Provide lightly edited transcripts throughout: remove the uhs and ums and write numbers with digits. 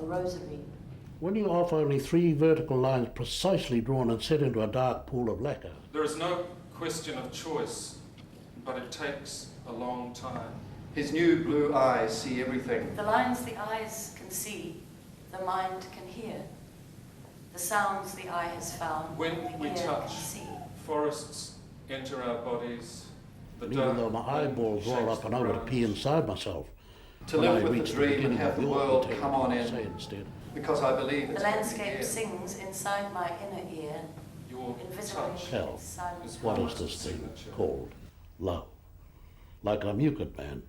rosary. When you offer only 3 vertical lines precisely drawn and set into a dark pool of lacquer. There is no question of choice, but it takes a long time. His new blue eyes see everything. The lines the eyes can see, the mind can hear. The sounds the eye has found, When the we ear touch, can see. forests enter our bodies. And even though my eyeballs roll up and over to pee inside myself. To when live I with reach the dream and beginning have of the your world tale, come on I'll say in. instead. Because I believe The it's landscape here. sings inside my inner ear, Your invisible touch Hell, its silent is What power. is this thing signature. called? Love. Like I'm Euclid, man.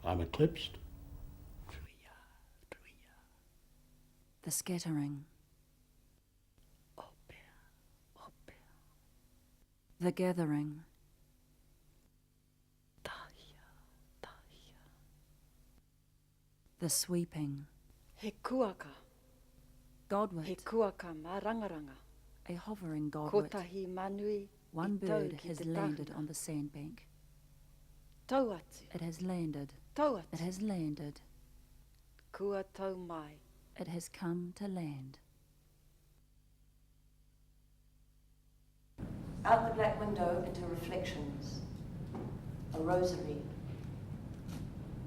I'm eclipsed. The scattering. The gathering. The sweeping. He kuaka, he Godwit. kuaka marangaranga. A hovering godwit. Kotahi manui. One i tau bird ki has te landed tahuna. on the sandbank. Tauatu, It has landed. It tauatu. has landed. Kua tau mai. It has come to land. Out the black window into reflections. A rosary.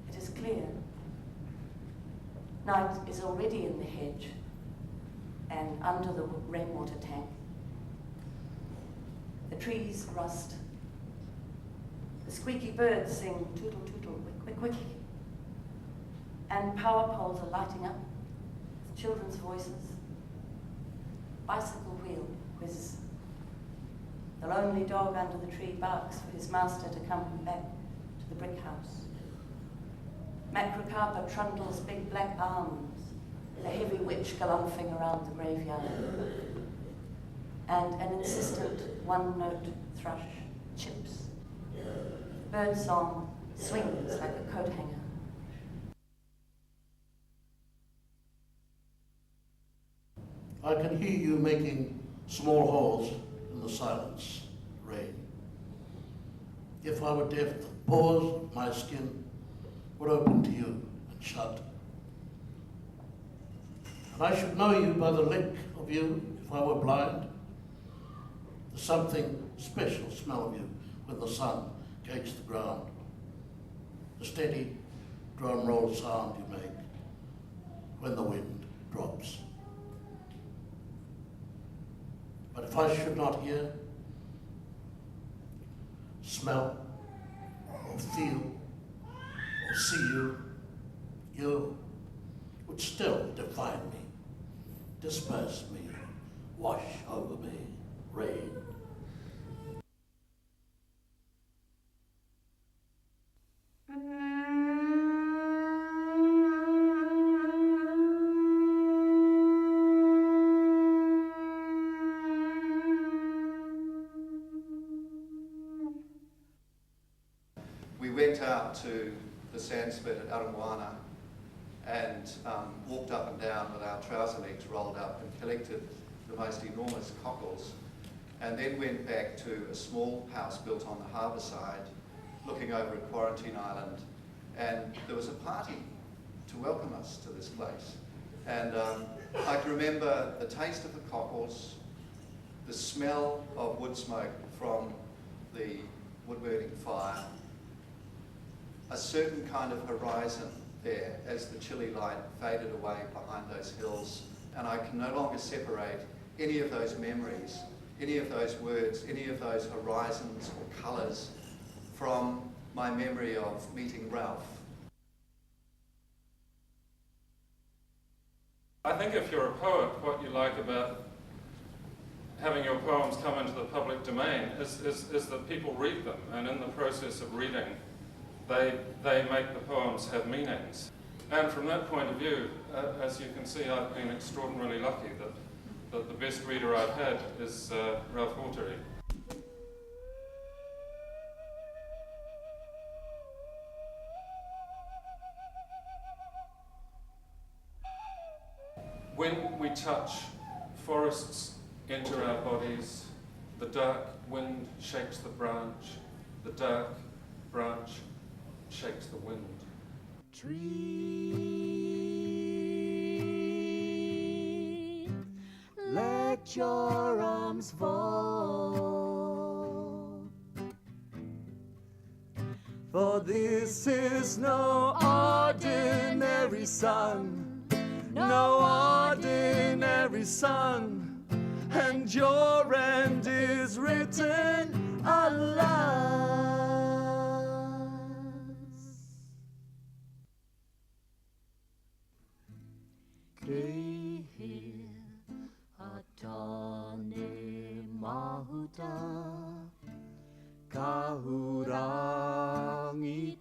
It is clear. Night is already in the hedge and under the rainwater tank. The trees rust. The squeaky birds sing tootle tootle, wick wick wick. And power poles are lighting up with children's voices. Bicycle wheel whizzes. The lonely dog under the tree barks for his master to come back to the brick house. Macrocarpa trundles big black arms, the heavy witch galumphing around the graveyard. And an insistent one-note thrush chips. Bird song swings like a coat hanger. I can hear you making small holes in the silence, rain. If I were deaf, the pores of my skin would open to you and shut. And I should know you by the lick of you if I were blind. There's something special smell of you when the sun cakes the ground. The steady drum roll sound you make when the wind drops. But if I should not hear, smell, or feel, or see you, you would still define me, disperse me, wash over me, rain. We went out to the sand spit at Aranguana and walked up and down with our trouser legs rolled up and collected the most enormous cockles, and then went back to a small house built on the harbour side looking over at Quarantine Island, and there was a party to welcome us to this place. And I can remember the taste of the cockles, the smell of wood smoke from the wood-burning fire, a certain kind of horizon there as the chilly light faded away behind those hills, and I can no longer separate any of those memories, any of those words, any of those horizons or colours from my memory of meeting Ralph. I think if you're a poet, what you like about having your poems come into the public domain is that people read them, and in the process of reading, they make the poems have meanings. And from that point of view, as you can see, I've been extraordinarily lucky that the best reader I've had is Ralph Hotere. When we touch, forests enter our bodies, the dark wind shakes the branch, the dark branch shakes the wind. Trees let your arms fall. For this is no ordinary sun, no ordinary sun, and your end is written, alas. Kehe atane mahuta, kahurangi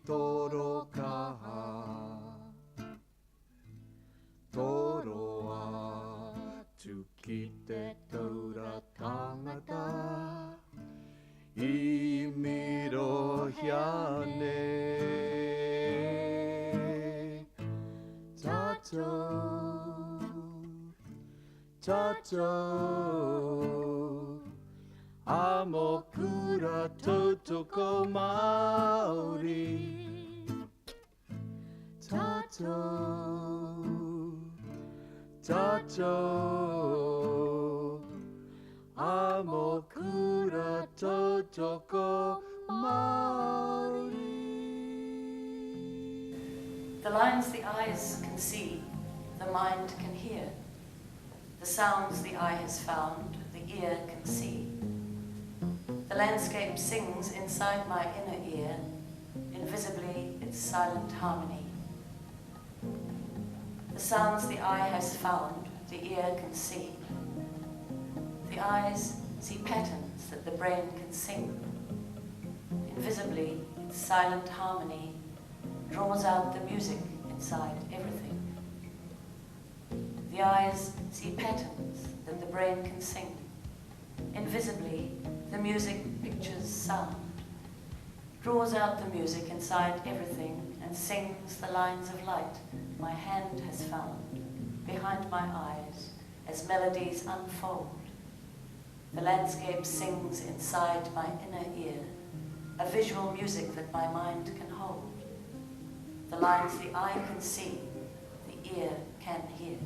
toro kaha, toro atu ki te taura tangata, I mirohiane. Tato, tato, amokura totoko Maori. Tato, tato, amokura totoko Maori. The lines the eyes can see, the mind can hear. The sounds the eye has found, the ear can see. The landscape sings inside my inner ear, invisibly its silent harmony. The sounds the eye has found, the ear can see. The eyes see patterns that the brain can sing. Invisibly, its silent harmony draws out the music inside everything. The eyes see patterns that the brain can sing. Invisibly, the music pictures sound, draws out the music inside everything and sings the lines of light my hand has found behind my eyes as melodies unfold. The landscape sings inside my inner ear, a visual music that my mind can hold. The lines the eye can see, the ear can hear.